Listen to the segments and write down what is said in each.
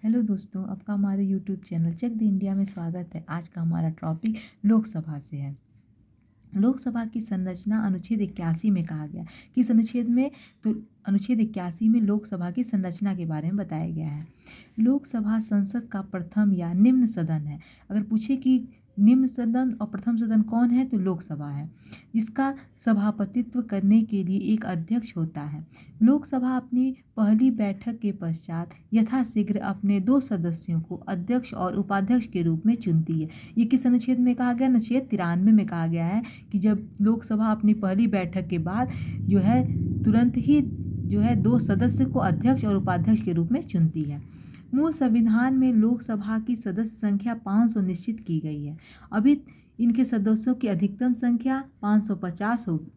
Hello दोस्तों, आपका हमारे YouTube channel check the India में स्वागत है। आज का हमारा टॉपिक लोकसभा से है। लोकसभा की संरचना अनुच्छेद 81 में कहा गया। किस अनुच्छेद में? तो अनुच्छेद 81 में लोकसभा की संरचना के बारे में बताया गया है। लोकसभा संसद का प्रथम या निम्न सदन है। अगर पूछे कि निम्न सदन और प्रथम सदन कौन है, तो लोकसभा है, जिसका सभापतित्व करने के लिए एक अध्यक्ष होता है। लोकसभा अपनी पहली बैठक के पश्चात यथाशीघ्र अपने 2 सदस्यों को अध्यक्ष और उपाध्यक्ष के रूप में चुनती है। ये किस अनुच्छेद में कहा गया? अनुच्छेद 93 में कहा गया है कि जब लोकसभा अपनी पहली बैठक के बाद जो है तुरंत ही जो है 2 सदस्य को अध्यक्ष और उपाध्यक्ष के रूप में चुनती है। मूल संविधान में लोकसभा की सदस्य संख्या 500 निश्चित की गई है। अभी इनके सदस्यों की अधिकतम संख्या 550 होगी।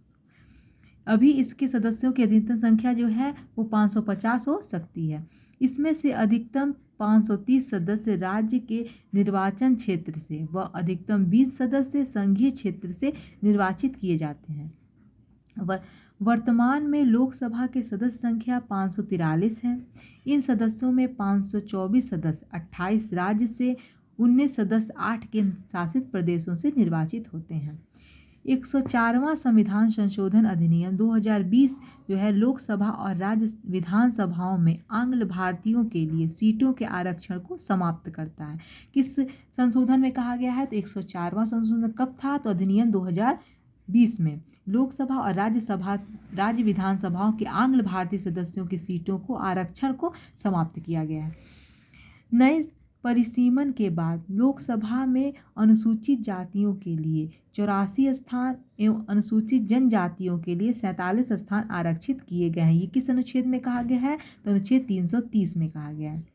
अभी इसके सदस्यों की अधिकतम संख्या जो है वो 550 हो सकती है। इसमें से अधिकतम 530 सदस्य राज्य के निर्वाचन क्षेत्र से व अधिकतम 20 सदस्य संघीय क्षेत्र से निर्वाचित किए जाते हैं। वर्तमान में लोकसभा के सदस्य संख्या 543 है। इन सदस्यों में 524 सदस्य 28 राज्य से, 19 सदस्य 8 केंद्र शासित प्रदेशों से निर्वाचित होते हैं। 104वां संविधान संशोधन अधिनियम 2020 जो है लोकसभा और राज्य विधानसभाओं में आंग्ल भारतीयों के लिए सीटों के आरक्षण को समाप्त करता है। किस संशोधन में कहा गया है? तो 104वां संशोधन कब था? तो अधिनियम 2020 में लोकसभा और राज्य विधानसभाओं के आंग्ल भारतीय सदस्यों की सीटों को आरक्षण को समाप्त किया गया है। नए परिसीमन के बाद लोकसभा में अनुसूचित जातियों के लिए 84 स्थान एवं अनुसूचित जनजातियों के लिए 47 स्थान आरक्षित किए गए हैं। ये किस अनुच्छेद में कहा गया है? तो अनुच्छेद 330 में कहा गया है।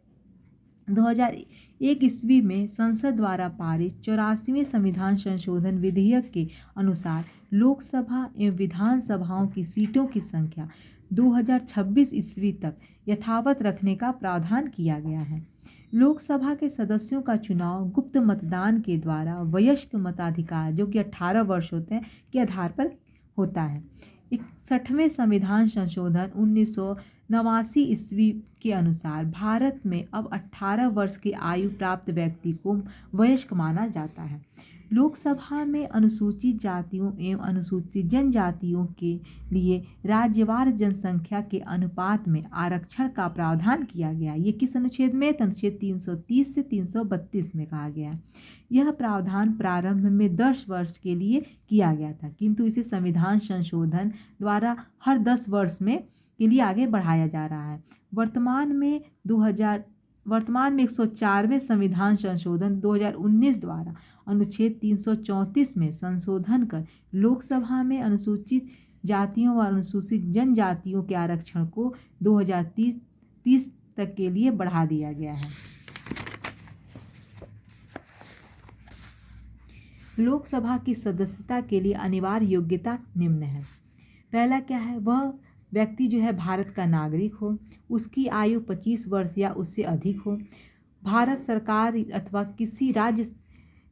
2001 ईस्वी में संसद द्वारा पारित 84वें संविधान संशोधन विधेयक के अनुसार लोकसभा एवं विधानसभाओं की सीटों की संख्या 2026 ईस्वी तक यथावत रखने का प्रावधान किया गया है। लोकसभा के सदस्यों का चुनाव गुप्त मतदान के द्वारा वयस्क मताधिकार जो कि 18 वर्ष होते हैं के आधार पर होता है। 61वें संविधान संशोधन 1989 ईस्वी के अनुसार भारत में अब 18 वर्ष की आयु प्राप्त व्यक्ति को वयस्क माना जाता है। लोकसभा में अनुसूचित जातियों एवं अनुसूचित जनजातियों के लिए राज्यवार जनसंख्या के अनुपात में आरक्षण का प्रावधान किया गया। ये किस अनुच्छेद में? अनुच्छेद 330 से 332 में कहा गया है। यह प्रावधान प्रारंभ में 10 वर्ष के लिए किया गया था, किंतु इसे संविधान संशोधन द्वारा हर 10 वर्ष में के लिए आगे बढ़ाया जा रहा है। वर्तमान में 104वें संविधान संशोधन 2019 द्वारा अनुच्छेद 334 में संशोधन कर लोकसभा में अनुसूचित जातियों व अनुसूचित जनजातियों के आरक्षण को 2030 तक के लिए बढ़ा दिया गया है। लोकसभा की सदस्यता के लिए अनिवार्य योग्यता निम्न है। पहला क्या है? वह व्यक्ति जो है भारत का नागरिक हो, उसकी आयु 25 वर्ष या उससे अधिक हो, भारत सरकार अथवा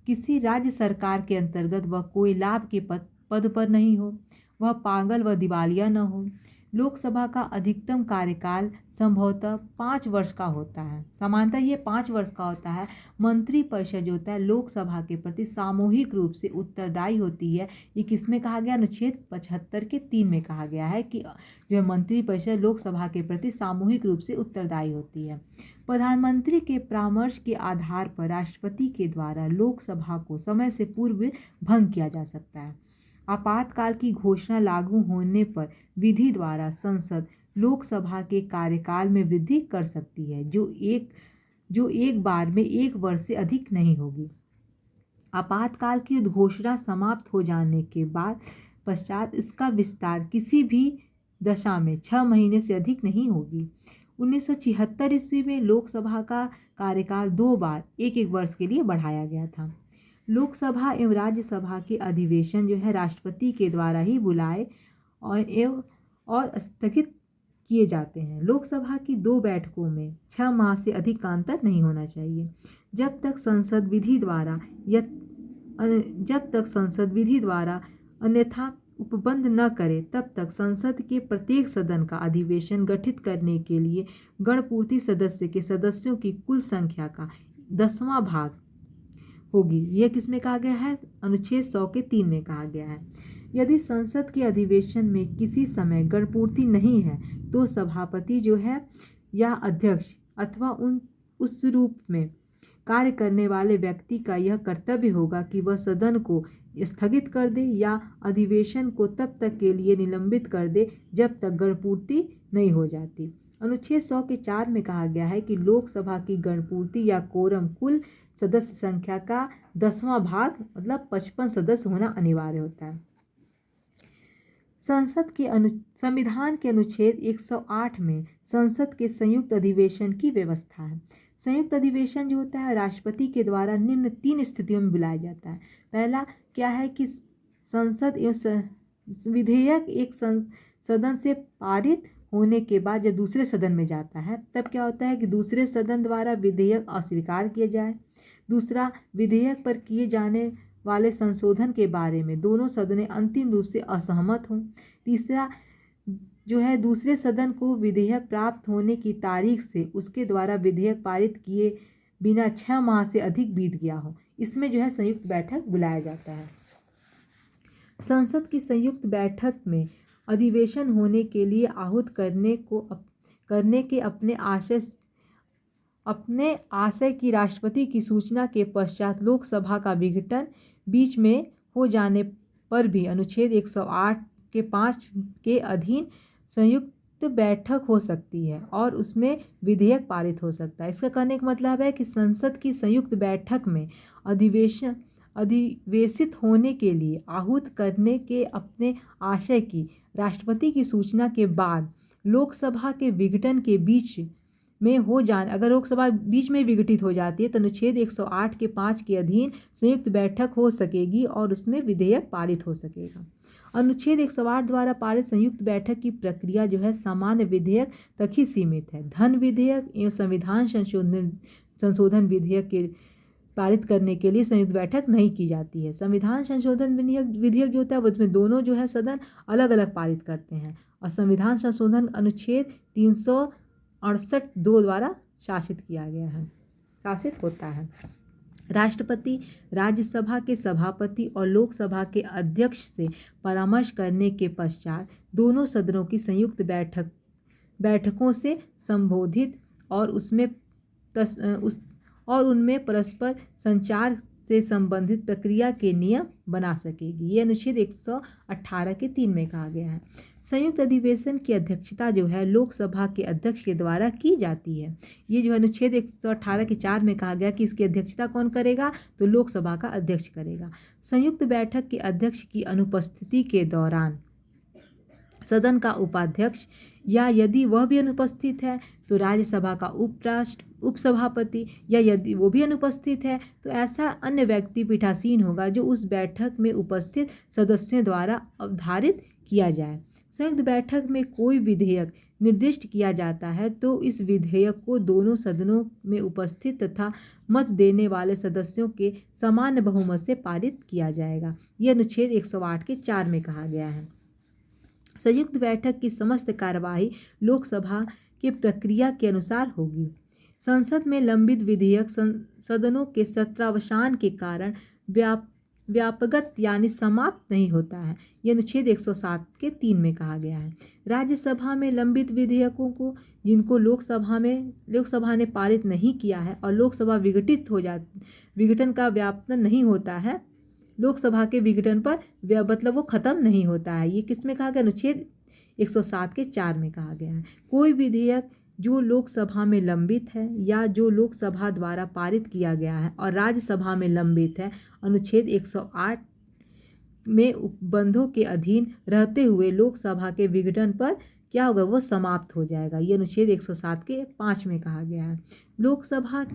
किसी राज्य सरकार के अंतर्गत वह कोई लाभ के पद पर नहीं हो, वह पागल व दिवालिया न हो। लोकसभा का अधिकतम कार्यकाल संभवतः 5 वर्ष का होता है। सामान्यतः ये 5 वर्ष का होता है। मंत्रिपरिषद जो होता है लोकसभा के प्रति सामूहिक रूप से उत्तरदायी होती है। ये किसमें कहा गया? अनुच्छेद 75 के 3 में कहा गया है कि जो है मंत्रिपरिषद लोकसभा के प्रति सामूहिक रूप से उत्तरदायी होती है। प्रधानमंत्री के परामर्श के आधार पर राष्ट्रपति के द्वारा लोकसभा को समय से पूर्व भंग किया जा सकता है। आपातकाल की घोषणा लागू होने पर विधि द्वारा संसद लोकसभा के कार्यकाल में वृद्धि कर सकती है, जो एक बार में 1 वर्ष से अधिक नहीं होगी। आपातकाल की घोषणा समाप्त हो जाने के बाद पश्चात इसका विस्तार किसी भी दशा में 6 महीने से अधिक नहीं होगी। 1976 ईस्वी में लोकसभा का कार्यकाल 2 बार 1-1 वर्ष के लिए बढ़ाया गया था। लोकसभा एवं राज्यसभा के अधिवेशन जो है राष्ट्रपति के द्वारा ही बुलाए और स्थगित किए जाते हैं। लोकसभा की 2 बैठकों में 6 माह से अधिक का अंतर नहीं होना चाहिए। जब तक संसद विधि द्वारा अन्यथा उपबंध न करे तब तक संसद के प्रत्येक सदन का अधिवेशन गठित करने के लिए गणपूर्ति सदस्य के सदस्यों की कुल संख्या का 10वां भाग होगी। यह किसमें कहा गया है? अनुच्छेद 100 के 3 में कहा गया है। यदि संसद के अधिवेशन में किसी समय गणपूर्ति नहीं है तो सभापति जो है या अध्यक्ष अथवा उस रूप में कार्य करने वाले व्यक्ति का यह कर्तव्य होगा कि वह सदन को स्थगित कर दे या अधिवेशन को तब तक के लिए निलंबित कर दे जब तक गणपूर्ति नहीं हो जाती। अनुच्छेद 100 के 4 में कहा गया है कि लोकसभा की गणपूर्ति या कोरम कुल सदस्य संख्या का 10वां भाग मतलब 55 सदस्य होना अनिवार्य होता है। संविधान के अनुच्छेद 108 में संसद के संयुक्त अधिवेशन की व्यवस्था है। संयुक्त अधिवेशन जो होता है राष्ट्रपति के द्वारा निम्न 3 स्थितियों में बुलाया जाता है। पहला क्या है कि संसद विधेयक एक सदन से पारित होने के बाद जब दूसरे सदन में जाता है तब क्या होता है कि दूसरे सदन द्वारा विधेयक अस्वीकार किया जाए। दूसरा, विधेयक पर किए जाने वाले संशोधन के बारे में दोनों सदनें अंतिम रूप से असहमत हों। तीसरा जो है दूसरे सदन को विधेयक प्राप्त होने की तारीख से उसके द्वारा विधेयक पारित किए बिना 6 माह से अधिक बीत गया हो। इसमें जो है संयुक्त बैठक बुलाया जाता है। संसद की संयुक्त बैठक में अधिवेशन होने के लिए आहूत करने के अपने आशय की राष्ट्रपति की सूचना के पश्चात लोकसभा का विघटन बीच में हो जाने पर भी अनुच्छेद 108 के 5 के अधीन संयुक्त बैठक हो सकती है और उसमें विधेयक पारित हो सकता है। इसका कहने का मतलब है कि संसद की संयुक्त बैठक में अधिवेशित होने के लिए आहूत करने के अपने आशय की राष्ट्रपति की सूचना के बाद लोकसभा के विघटन के बीच में हो जाने अगर लोकसभा बीच में विघटित हो जाती है तो अनुच्छेद 108 के 5 के अधीन संयुक्त बैठक हो सकेगी और उसमें विधेयक पारित हो सकेगा। अनुच्छेद 108 द्वारा पारित संयुक्त बैठक की प्रक्रिया जो है सामान्य विधेयक तक ही सीमित है। धन विधेयक एवं संविधान संशोधन विधेयक के पारित करने के लिए संयुक्त बैठक नहीं की जाती है। संविधान संशोधन विधेयक जो होता है उसमें दोनों जो है सदन अलग अलग पारित करते हैं और संविधान संशोधन अनुच्छेद 368(2) द्वारा शासित होता है। राष्ट्रपति राज्यसभा के सभापति और लोकसभा के अध्यक्ष से परामर्श करने के पश्चात दोनों सदनों की संयुक्त बैठकों से संबोधित और उनमें परस्पर संचार से संबंधित प्रक्रिया के नियम बना सकेगी। ये अनुच्छेद 118 के 3 में कहा गया है। संयुक्त अधिवेशन की अध्यक्षता जो है लोकसभा के अध्यक्ष के द्वारा की जाती है। ये जो अनुच्छेद 118 के 4 में कहा गया कि इसकी अध्यक्षता कौन करेगा तो लोकसभा का अध्यक्ष करेगा। संयुक्त बैठक के अध्यक्ष की अनुपस्थिति के दौरान सदन का उपाध्यक्ष या यदि वह भी अनुपस्थित है तो राज्यसभा का उपसभापति या यदि वो भी अनुपस्थित है तो ऐसा अन्य व्यक्ति पीठासीन होगा जो उस बैठक में उपस्थित सदस्यों द्वारा अवधारित किया जाए। संयुक्त बैठक में कोई विधेयक निर्दिष्ट किया जाता है तो इस विधेयक को दोनों सदनों में उपस्थित तथा मत देने वाले सदस्यों के सामान्य बहुमत से पारित किया जाएगा। यह अनुच्छेद 108 के 4 में कहा गया है। संयुक्त बैठक की समस्त कार्यवाही लोकसभा के प्रक्रिया के अनुसार होगी। संसद में लंबित विधेयक सदनों के सत्रावसान के कारण व्यापगत यानी समाप्त नहीं होता है। यह अनुच्छेद 107 के 3 में कहा गया है। राज्यसभा में लंबित विधेयकों को जिनको लोकसभा ने पारित नहीं किया है और लोकसभा विघटन का व्यापन नहीं होता है, लोकसभा के विघटन पर मतलब वो खत्म नहीं होता है। ये किस में कहा गया? अनुच्छेद 107 के 4 में कहा गया है। कोई विधेयक जो लोकसभा में लंबित है या जो लोकसभा द्वारा पारित किया गया है और राज्यसभा में लंबित है, अनुच्छेद 108 में उपबंधों के अधीन रहते हुए लोकसभा के विघटन पर क्या होगा? वो समाप्त हो जाएगा। ये अनुच्छेद 107 के 5 में कहा गया है। लोकसभा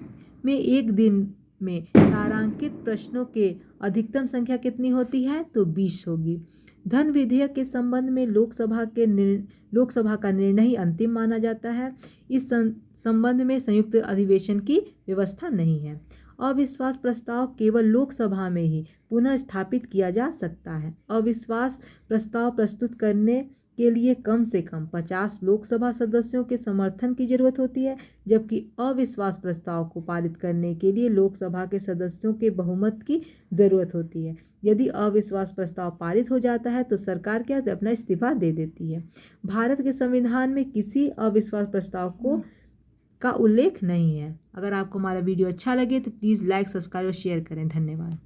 में एक दिन में तारांकित प्रश्नों के अधिकतम संख्या कितनी होती है? तो 20 होगी। धन विधेयक के संबंध में लोकसभा का निर्णय ही अंतिम माना जाता है। इस संबंध में संयुक्त अधिवेशन की व्यवस्था नहीं है। अविश्वास प्रस्ताव केवल लोकसभा में ही पुनः स्थापित किया जा सकता है। अविश्वास प्रस्ताव प्रस्तुत करने के लिए कम से कम 50 लोकसभा सदस्यों के समर्थन की जरूरत होती है, जबकि अविश्वास प्रस्ताव को पारित करने के लिए लोकसभा के सदस्यों के बहुमत की जरूरत होती है। यदि अविश्वास प्रस्ताव पारित हो जाता है तो सरकार क्या अपना इस्तीफा दे देती है। भारत के संविधान में किसी अविश्वास प्रस्ताव का उल्लेख नहीं है। अगर आपको हमारा वीडियो अच्छा लगे तो प्लीज़ लाइक, सब्सक्राइब और शेयर करें। धन्यवाद।